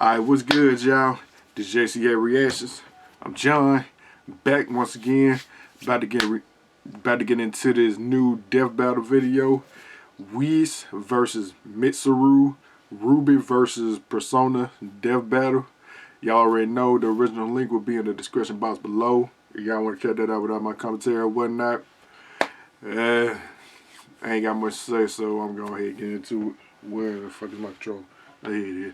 Alright, what's good, y'all? This is J.C.A. Reactions. I'm John, back once again. About to get into this new death battle video. Weiss versus Mitsuru, Ruby versus Persona death battle. Y'all already know the original link will be in the description box below. If y'all want to check that out without my commentary or whatnot. I ain't got much to say, so I'm going to go ahead and get into it. Where the fuck is my control? Oh, here it is.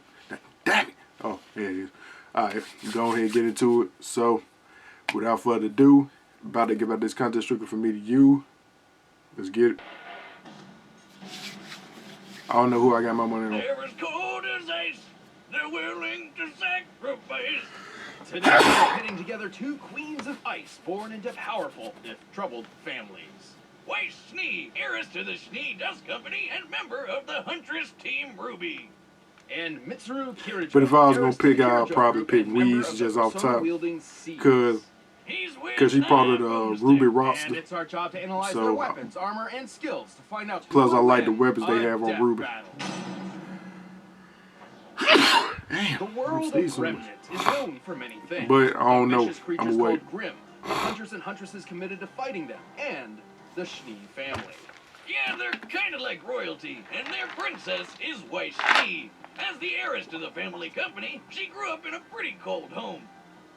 Damn it! Oh, there it is. Alright, go ahead and get into it. So, without further ado, about to give out this content strictly from me to you. Let's get it. I don't know who I got my money on. They're as cold as ice. They're willing to sacrifice. Today we're pitting together two queens of ice, born into powerful, if troubled, families. Weiss Schnee, heiress to the Schnee Dust Company and member of the Huntress Team Ruby. And Mitsuru Kirijo, But if I was gonna heiress to the pick, I'd Kirijo probably group pick and member Weiss of just the off top. persona-wielding Seas. Cause she part of the Ruby roster. And it's our job to analyze So, their weapons, armor, and skills to find out. Plus, who I will like the win weapons they a have on death Ruby. battle. Damn, The world of Remnant is known for many things. But I don't know. Vicious creatures I'm waiting. called Grimm, the hunters and huntresses committed to fighting them, and the Schnee family. Yeah, they're kind of like royalty, and their princess is Weiss Schnee. As the heiress to the family company, she grew up in a pretty cold home.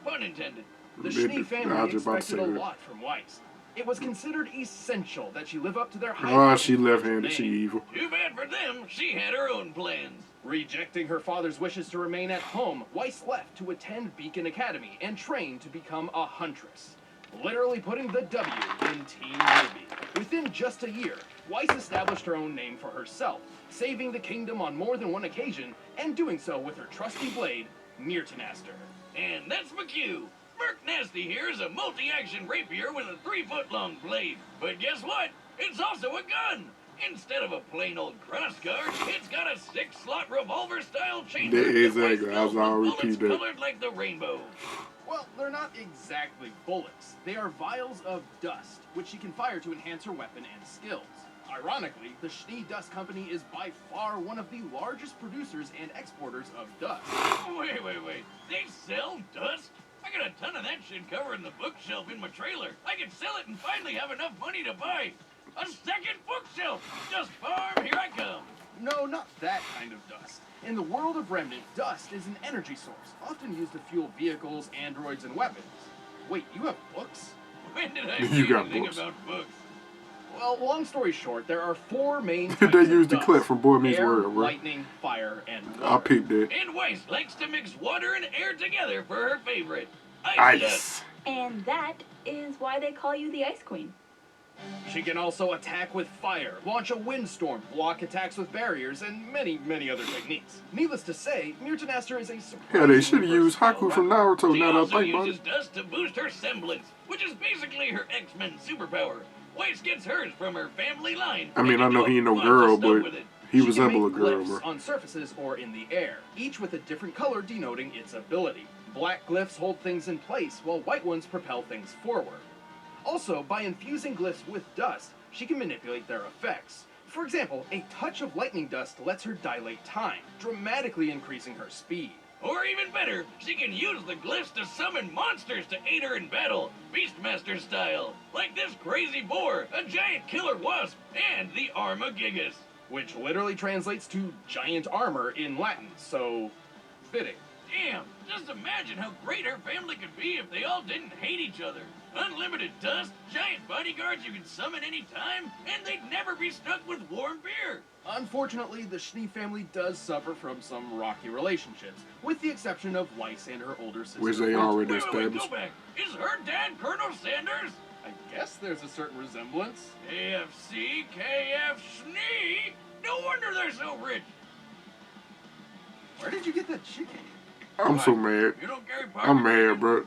Pun intended. The Schnee I family was about to expected say a that. lot from Weiss. It was considered essential that she live up to their high. Oh, she left-handed. She evil. Too bad for them, she had her own plans. Rejecting her father's wishes to remain at home, Weiss left to attend Beacon Academy and train to become a huntress. Literally putting the W in Team Ruby. Within just a year, Weiss established her own name for herself, saving the kingdom on more than one occasion, and doing so with her trusty blade, Myrtenaster. And that's my cue. Merc Nasty here is a multi-action rapier with a 3-foot-long blade. But guess what? It's also a gun! Instead of a plain old crossguard, it's got a 6-slot revolver-style chamber. Exactly, I was already repeat that. Colored like the rainbow. Well, they're not exactly bullets. They are vials of dust, which she can fire to enhance her weapon and skills. Ironically, the Schnee Dust Company is by far one of the largest producers and exporters of dust. Wait. They sell dust? I got a ton of that shit covering the bookshelf in my trailer. I could sell it and finally have enough money to buy a second bookshelf. Dust farm, here I come. No, not that kind of dust. In the world of Remnant, dust is an energy source, often used to fuel vehicles, androids, and weapons. Wait, you have books? When did I You say got anything books. about books? Well, long story short, there are 4 main types They of used the dust. clip from Boy Meets Air, World, bro. lightning, fire, and water. I peeped that. And Weiss likes to mix water and air together for her favorite, ice Ice. dust. And that is why they call you the Ice Queen. She can also attack with fire, launch a windstorm, block attacks with barriers, and many, many other techniques. Needless to say, Myrtenaster is a surprisingly Yeah, they should have used versatile Haku from weapon. Naruto. She Now that also I think about uses it. dust to boost her semblance, which is basically her X-Men superpower. Weiss gets hers from her family line. I mean, I know he ain't no Lots of girl, stuff but with it. he She resembles a can make girl, glyphs bro. on surfaces or in the air, each with a different color denoting its ability. Black glyphs hold things in place, while white ones propel things forward. Also, by infusing glyphs with dust, she can manipulate their effects. For example, a touch of lightning dust lets her dilate time, dramatically increasing her speed. Or even better, she can use the glyphs to summon monsters to aid her in battle, Beastmaster style. Like this crazy boar, a giant killer wasp, and the Armagigas. Which literally translates to giant armor in Latin, so fitting. Damn, just imagine how great her family could be if they all didn't hate each other. Unlimited dust, giant bodyguards you can summon anytime, and they'd never be stuck with warm beer. Unfortunately, the Schnee family does suffer from some rocky relationships, with the exception of Weiss and her older sister. Which they Ruth. already Wait, go established. back. Is her dad Colonel Sanders? I guess there's a certain resemblance. AFC, KF, Schnee? No wonder they're so rich. Where did you get that chicken? I'm so mad. You don't carry I'm mad, bro.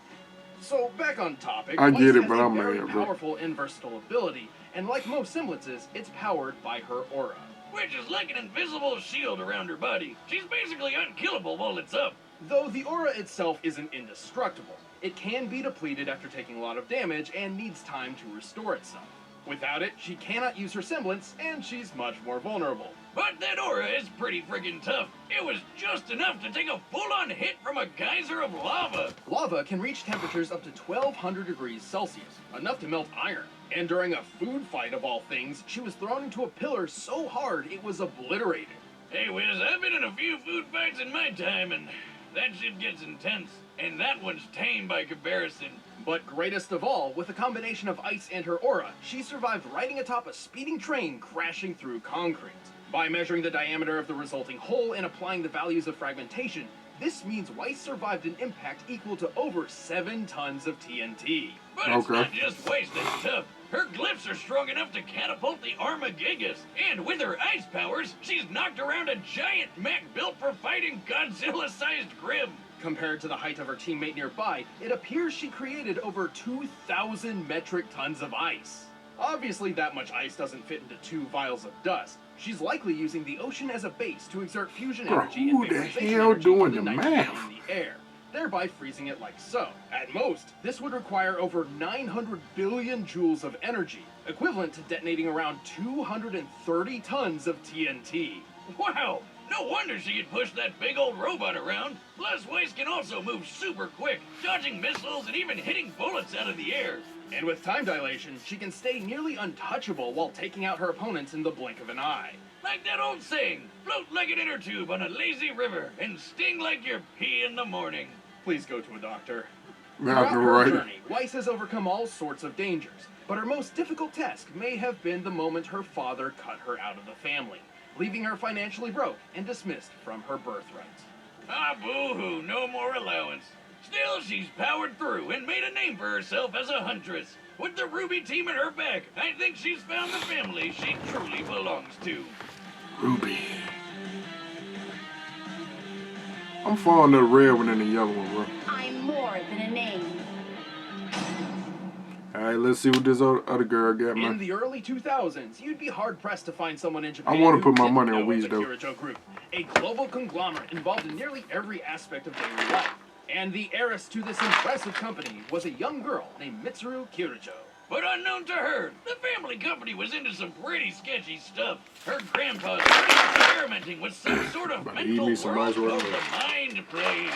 So, back on topic, I get Weiss it, has but a I'm very mad, bro. powerful and versatile ability, and like most semblances, it's powered by her aura. Which is like an invisible shield around her body. She's basically unkillable while it's up. Though the aura itself isn't indestructible, it can be depleted after taking a lot of damage and needs time to restore itself. Without it, she cannot use her semblance, and she's much more vulnerable. But that aura is pretty friggin' tough. It was just enough to take a full-on hit from a geyser of lava. Lava can reach temperatures up to 1200 degrees Celsius, enough to melt iron. And during a food fight of all things, she was thrown into a pillar so hard it was obliterated. Hey, Wiz, I've been in a few food fights in my time, and that shit gets intense. And that one's tame by comparison. But greatest of all, with a combination of ice and her aura, she survived riding atop a speeding train crashing through concrete. By measuring the diameter of the resulting hole and applying the values of fragmentation, this means Weiss survived an impact equal to over 7 tons of TNT. But it's not just Weiss that's tough. Her glyphs are strong enough to catapult the Armageddon, and with her ice powers, she's knocked around a giant mech built for fighting Godzilla-sized Grim. Compared to the height of her teammate nearby, it appears she created over 2,000 metric tons of ice. Obviously, that much ice doesn't fit into 2 vials of dust. She's likely using the ocean as a base to exert fusion energy and vaporization energy doing from the the nitrogen math? in the air, thereby freezing it like so. At most, this would require over 900 billion joules of energy, equivalent to detonating around 230 tons of TNT. Wow! No wonder she could push that big old robot around. Plus, Weiss can also move super quick, dodging missiles and even hitting bullets out of the air. And with time dilation, she can stay nearly untouchable while taking out her opponents in the blink of an eye. Like that old saying, float like an inner tube on a lazy river and sting like your pee in the morning. Please go to a doctor. Man, Throughout her right. journey, Weiss has overcome all sorts of dangers, but her most difficult task may have been the moment her father cut her out of the family, leaving her financially broke and dismissed from her birthright. Ah, boo-hoo, no more allowance. Still, she's powered through and made a name for herself as a huntress. With the Ruby team at her back, I think she's found the family she truly belongs to. Ruby. I'm fond of the red one and the yellow one, bro. I'm more than a name. Alright, let's see what this other girl got, In man. the early 2000s, you'd be hard-pressed to find someone in Japan I wanna who put my didn't money on know of Weiss, the though. Kirijo Group, a global conglomerate involved in nearly every aspect of daily life. And the heiress to this impressive company was a young girl named Mitsuru Kirijo. But unknown to her, the family company was into some pretty sketchy stuff. Her grandpa started experimenting with some sort of But he mental needs some world nice work. called the mind plane.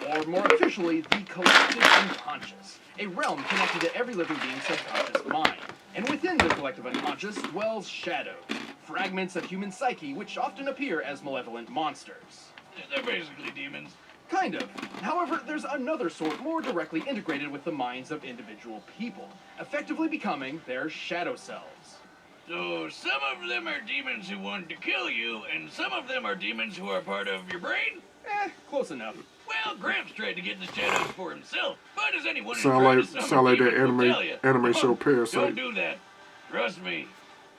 Or more officially, the collective unconscious, a realm connected to every living being's subconscious mind. And within the collective unconscious dwells shadows, fragments of human psyche which often appear as malevolent monsters. They're basically demons. Kind of. However, there's another sort more directly integrated with the minds of individual people, effectively becoming their shadow selves. So some of them are demons who want to kill you, and some of them are demons who are part of your brain? Close enough. Well, Gramps tried to get the shadows for himself, but as anyone who's Sound tried like to summon sound like that demons will tell anime you, show don't Parasite. do that. Trust me,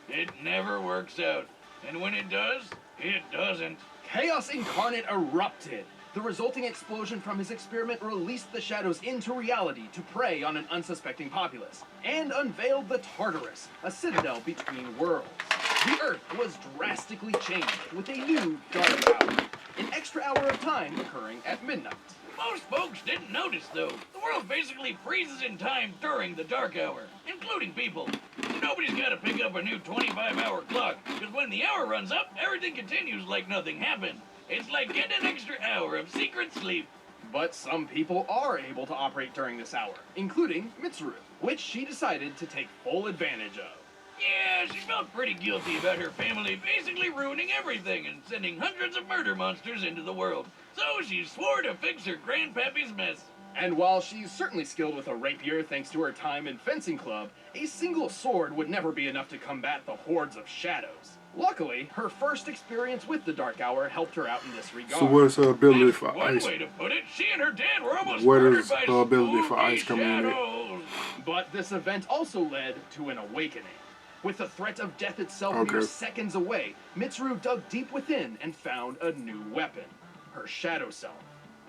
it never works out. And when it does, it doesn't. Chaos Incarnate erupted. The resulting explosion from his experiment released the shadows into reality to prey on an unsuspecting populace, and unveiled the Tartarus, a citadel between worlds. The Earth was drastically changed with a new dark hour, an extra hour of time occurring at midnight. Most folks didn't notice, though. The world basically freezes in time during the dark hour, including people. Nobody's got to pick up a new 25-hour clock, because when the hour runs up, everything continues like nothing happened. It's like getting an extra hour of secret sleep. But some people are able to operate during this hour, including Mitsuru, which she decided to take full advantage of. Yeah, she felt pretty guilty about her family basically ruining everything and sending hundreds of murder monsters into the world. So she swore to fix her grandpappy's mess. And while she's certainly skilled with a rapier thanks to her time in fencing club, a single sword would never be enough to combat the hordes of shadows. Luckily, her first experience with the Dark Hour helped her out in this regard. So what is her ability That's for one ice? way to put it. She and her dad were almost What murdered is by her ability for spooky ice coming in at? shadows. But this event also led to an awakening. With the threat of death itself Okay. mere seconds away, Mitsuru dug deep within and found a new weapon, her shadow self.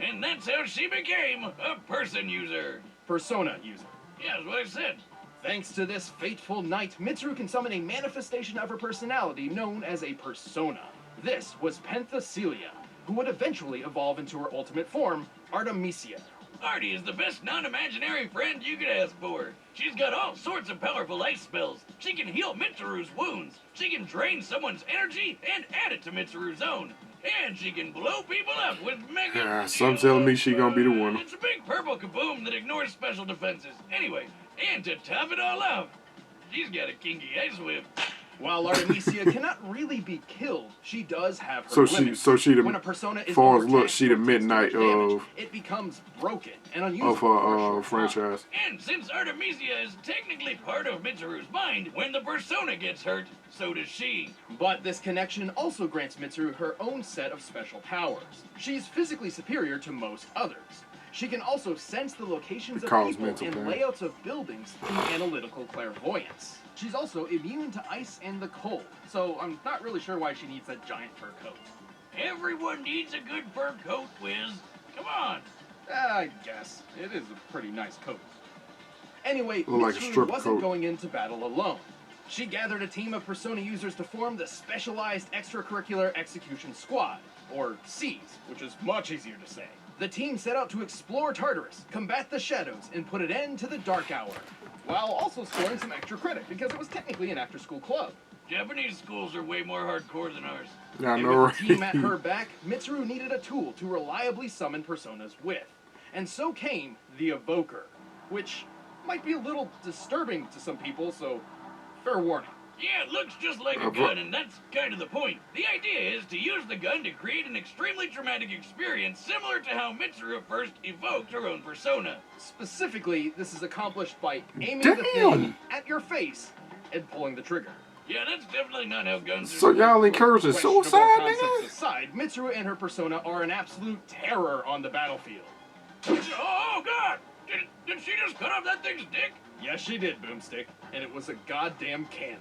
And that's how she became a person user. Persona user. Yeah, that's what I said. Thanks to this fateful night, Mitsuru can summon a manifestation of her personality known as a persona. This was Penthesilea, who would eventually evolve into her ultimate form, Artemisia, Artie is the best non-imaginary friend you could ask for. She's got all sorts of powerful ice spells. She can heal Mitsuru's wounds. She can drain someone's energy and add it to Mitsuru's own. And she can blow people up with mega... Yeah, some telling me she gonna be the one. It's a big purple kaboom that ignores special defenses. Anyway, and to top it all off, she's got a kinky ice whip. While Artemisia cannot really be killed, she does have her So limits. she When a the persona is far as look, overtaxed she the or takes midnight too much damage, of it becomes broken and unusable for a her short time. franchise. And since Artemisia is technically part of Mitsuru's mind, when the persona gets hurt, so does she. But this connection also grants Mitsuru her own set of special powers. She's physically superior to most others. She can also sense the locations of causes people mental and pain. layouts of buildings through analytical clairvoyance. She's also immune to ice and the cold, so I'm not really sure why she needs that giant fur coat. Everyone needs a good fur coat, Wiz. Come on. I guess. It is a pretty nice coat. Anyway, Look like a Mitsuru stripper wasn't coat. going into battle alone. She gathered a team of Persona users to form the Specialized Extracurricular Execution Squad, or SEAS, which is much easier to say. The team set out to explore Tartarus, combat the shadows, and put an end to the Dark Hour, while also scoring some extra credit, because it was technically an after-school club. Japanese schools are way more hardcore than ours. Yeah, I And know, with the team at her right? back, Mitsuru needed a tool to reliably summon personas with. And so came the Evoker, which might be a little disturbing to some people, so fair warning. Yeah, it looks just like a gun, and that's kind of the point. The idea is to use the gun to create an extremely traumatic experience similar to how Mitsuru first evoked her own persona. Specifically, this is accomplished by aiming the Damn. thing at your face and pulling the trigger. Yeah, that's definitely not how guns are. So y'all encouraging Questionable suicide, concepts nigga? aside, Mitsuru and her persona are an absolute terror on the battlefield. Oh, God! Did she just cut off that thing's dick? Yes, she did, Boomstick, and it was a goddamn cannon.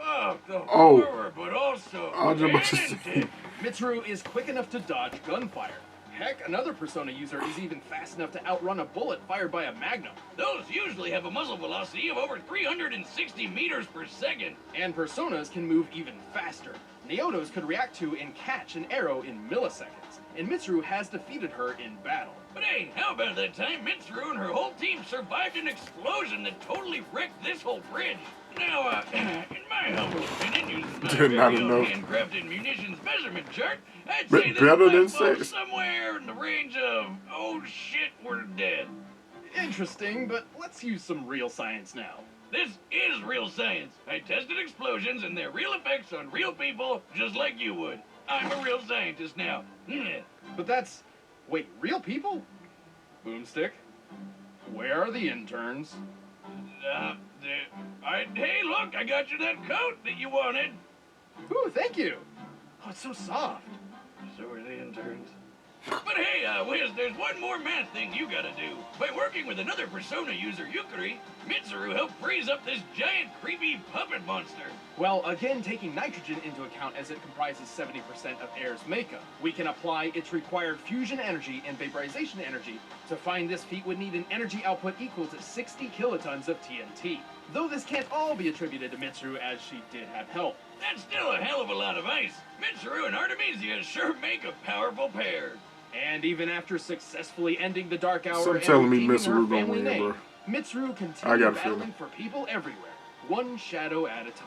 Oh, the Oh. horror, but also I was about to cannon say. dick. Mitsuru is quick enough to dodge gunfire. Heck, another Persona user is even fast enough to outrun a bullet fired by a Magnum. Those usually have a muzzle velocity of over 360 meters per second. And Personas can move even faster. Naotos could react to and catch an arrow in milliseconds, and Mitsuru has defeated her in battle. But hey, how about that time Mitsuru and her whole team survived an explosion that totally wrecked this whole bridge? Now, in my humble opinion, using my Did not very own know. handcrafted munitions measurement chart, I'd But say this better than black bolt sex. somewhere in the range of, oh shit, we're dead. Interesting, but let's use some real science now. This is real science. I tested explosions and their real effects on real people, just like you would. I'm a real scientist now. But that's... Wait, real people? Boomstick? Where are the interns? Hey, look, I got you that coat that you wanted. Ooh, thank you. Oh, it's so soft. So are the interns. But hey, Wiz, there's one more math thing you gotta do. By working with another Persona user, Yukari, Mitsuru helped freeze up this giant, creepy puppet monster. Well, again, taking nitrogen into account as it comprises 70% of air's makeup, we can apply its required fusion energy and vaporization energy. To find this feat would need an energy output equal to 60 kilotons of TNT. Though this can't all be attributed to Mitsuru, as she did have help. That's still a hell of a lot of ice. Mitsuru and Artemisia sure make a powerful pair. And even after successfully ending the Dark Hour Some and telling me redeeming her Mitsuru gonna family win, name, bro. Mitsuru I got continued a battling feeling. for people everywhere, one shadow at a time.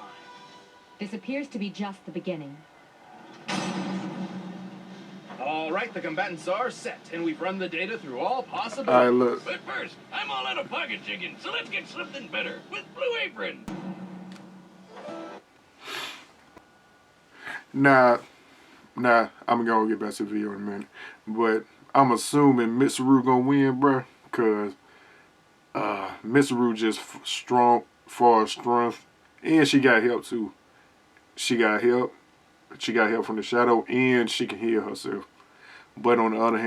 This appears to be just the beginning. All right, the combatants are set, and we've run the data through all Alright, possibilities. look. But first, I'm all out of pocket chicken, so let's get something better with Blue Apron. Nah, I'm gonna get back to the video in a minute. But I'm assuming Mitsuru gonna win, bruh. Cause Mitsuru just strong for strength. And she got help too. She got help. She got help from the shadow, and she can heal herself. But on the other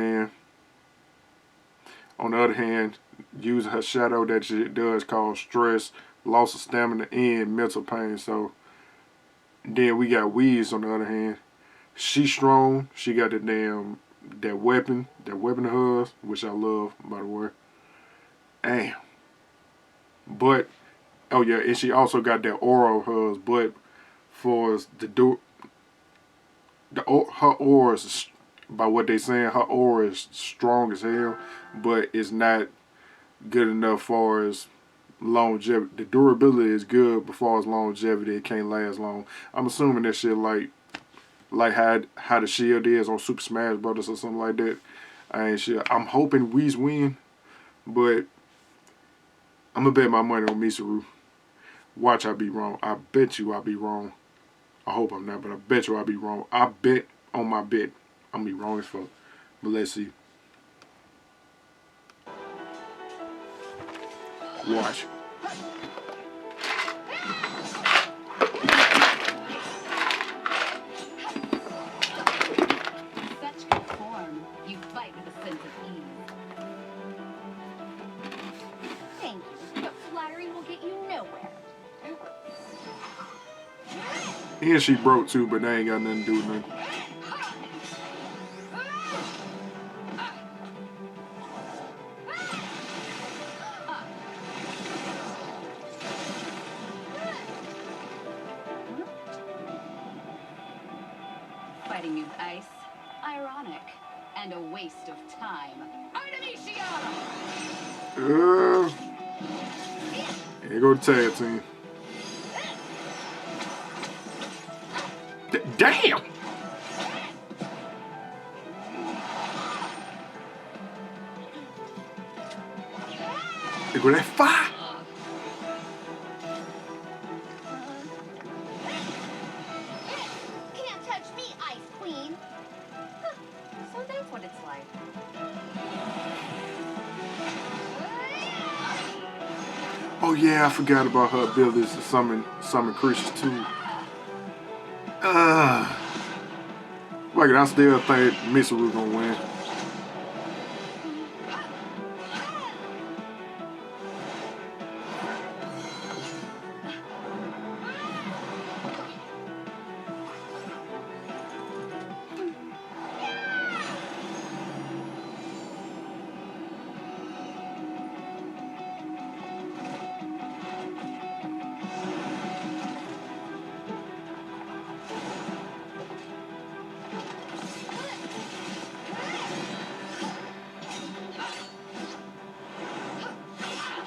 hand, using her shadow, that shit does cause stress, loss of stamina, and mental pain. So then we got Weiss on the other hand. She's strong. She got that weapon of hers, which I love, by the way. Damn. But oh yeah, and she also got that aura of hers. But for the her aura is by what they saying, her aura is strong as hell, but it's not good enough for as longevity. The durability is good, but for as longevity, it can't last long. I'm assuming that shit like how the shield is on Super Smash Brothers or something like that. I ain't sure. I'm hoping Weiss win, but I'm gonna bet my money on Mitsuru. Watch I be wrong. I bet you I'll be wrong. I hope I'm not, but I bet you I'll be wrong. I bet on my bet I'm gonna be wrong as fuck. But let's see. Watch. Such good form. You fight with a sense of ease. Thank you, but flattery will get you nowhere. And she broke too, but they ain't got nothing to do with nothing. Fighting me with ice. Ironic. And a waste of time. Artemisia! Here go the tag team. Damn! There go that fire! Can't touch me, Ice Queen! So that's what it's like. Oh yeah, I forgot about her abilities to summon creatures too. Like I still think Mitsuru gonna win.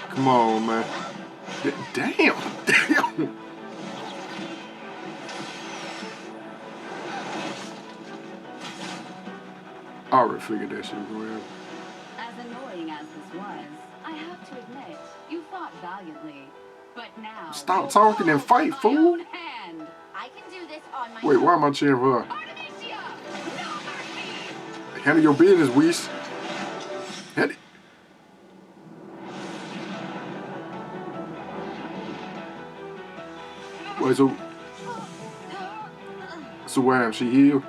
Come on, man. Damn. Damn. I already figured that shit was going to happen. As annoying as this was, I have to admit, you fought valiantly. But now... Stop talking and fight, fool. Own hand. I can do this on my Wait, own. why am I cheering for her? Artemisia! No mercy! Handle your business, Weiss. Handle. Wait, so why am she healed?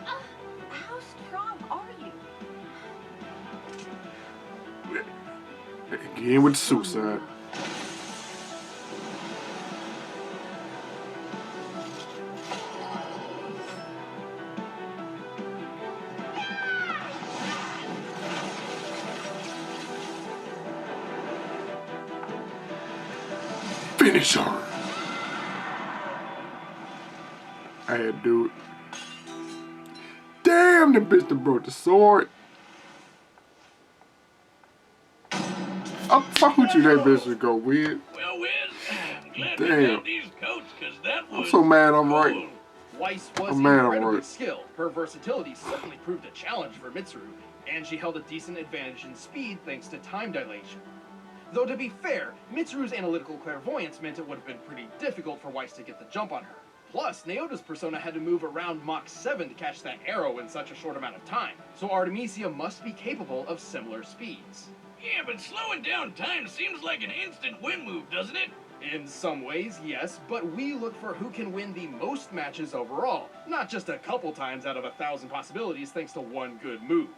How strong are you? Again with the suicide. Finish her. I had to do it. Damn, the bitch that broke the sword. I told you that bitch would go weird. Well, Wiz, glad Damn. we got these coats, because that was I'm so mad I'm cool. right. Weiss was I'm mad I'm incredibly right. skilled. Her versatility certainly proved a challenge for Mitsuru, and she held a decent advantage in speed thanks to time dilation. Though to be fair, Mitsuru's analytical clairvoyance meant it would have been pretty difficult for Weiss to get the jump on her. Plus, Naota's persona had to move around Mach 7 to catch that arrow in such a short amount of time, so Artemisia must be capable of similar speeds. Yeah, but slowing down time seems like an instant win move, doesn't it? In some ways, yes, but we look for who can win the most matches overall, not just a couple times out of 1,000 possibilities thanks to one good move.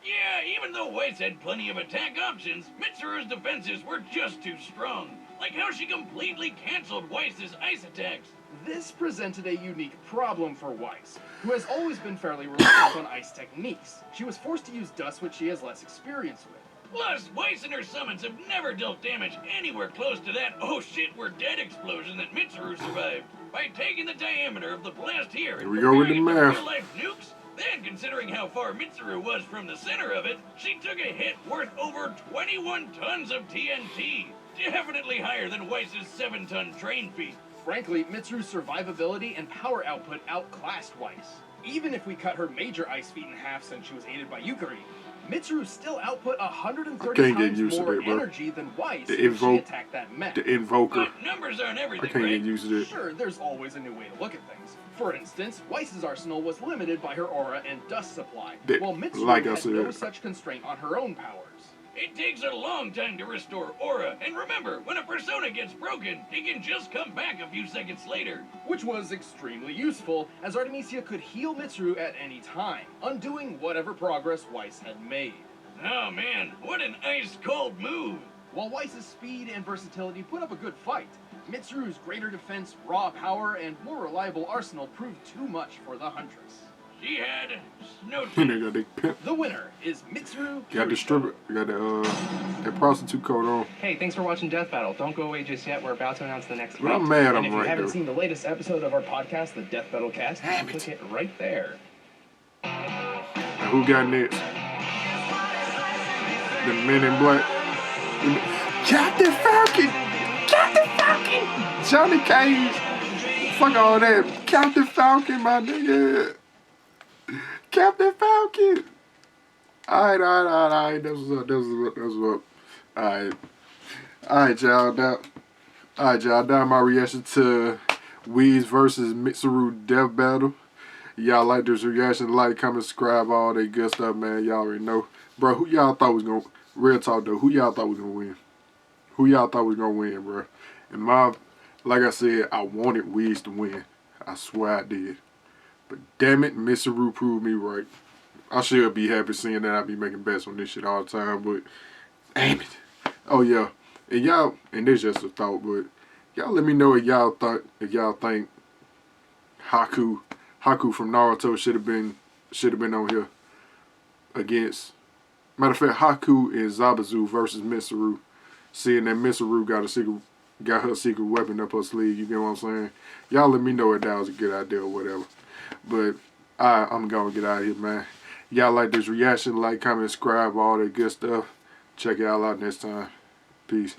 Yeah, even though Weiss had plenty of attack options, Mitsuru's defenses were just too strong. Like how she completely canceled Weiss's ice attacks. This presented a unique problem for Weiss, who has always been fairly reliant on ice techniques. She was forced to use dust, which she has less experience with. Plus, Weiss and her summons have never dealt damage anywhere close to that oh shit we're dead explosion that Mitsuru survived. By taking the diameter of the blast here Here we go with the math. real life nukes, Then, considering how far Mitsuru was from the center of it, she took a hit worth over 21 tons of TNT. Definitely higher than Weiss's 7-ton train feat. Frankly, Mitsuru's survivability and power output outclassed Weiss. Even if we cut her major ice feat in half since she was aided by Yukari, Mitsuru still output 130 times more energy than Weiss if she attacked that mech. The invoker. But numbers aren't everything, I can't right? get used to it. Sure, there's always a new way to look at things. For instance, Weiss's arsenal was limited by her aura and dust supply, while Mitsuru had no such constraint on her own powers. It takes a long time to restore aura, and remember, when a persona gets broken, it can just come back a few seconds later. Which was extremely useful, as Artemisia could heal Mitsuru at any time, undoing whatever progress Weiss had made. Oh man, what an ice-cold move! While Weiss's speed and versatility put up a good fight, Mitsuru's greater defense, raw power, and more reliable arsenal proved too much for the Huntress. She had no The winner is Mitsuru. Got the prostitute coat on. Hey, thanks for watching Death Battle. Don't go away just yet. We're about to announce the next But I'm fight. mad And I'm if you right haven't though. seen the latest episode of our podcast, the Death Battle Cast, you can click it right there. Now, who got next? The Men in Black. Captain Falcon! Captain Falcon! Johnny Cage! Fuck all that. Captain Falcon, my nigga. Captain Falcon! Alright. That's what's up. Alright, y'all. Now my reaction to Weiss versus Mitsuru Death Battle. Y'all like this reaction, like, comment, subscribe, all that good stuff, man. Y'all already know. Bro, who y'all thought was gonna, real talk though, who y'all thought was gonna win? Who y'all thought was gonna win, bro? And like I said, I wanted Weiss to win. I swear I did. But damn it, Mitsuru proved me right. I should be happy seeing that I be making bets on this shit all the time, but damn it. Oh yeah. And y'all, and this just a thought, but y'all let me know if y'all think Haku from Naruto should have been on here against. Matter of fact, Haku and Zabuza versus Mitsuru. Seeing that Mitsuru got her secret weapon up her sleeve, you get what I'm saying? Y'all let me know if that was a good idea or whatever. But I'm gonna get out of here, man. Y'all like this reaction, like, comment, subscribe, all that good stuff. Check y'all out next time. Peace.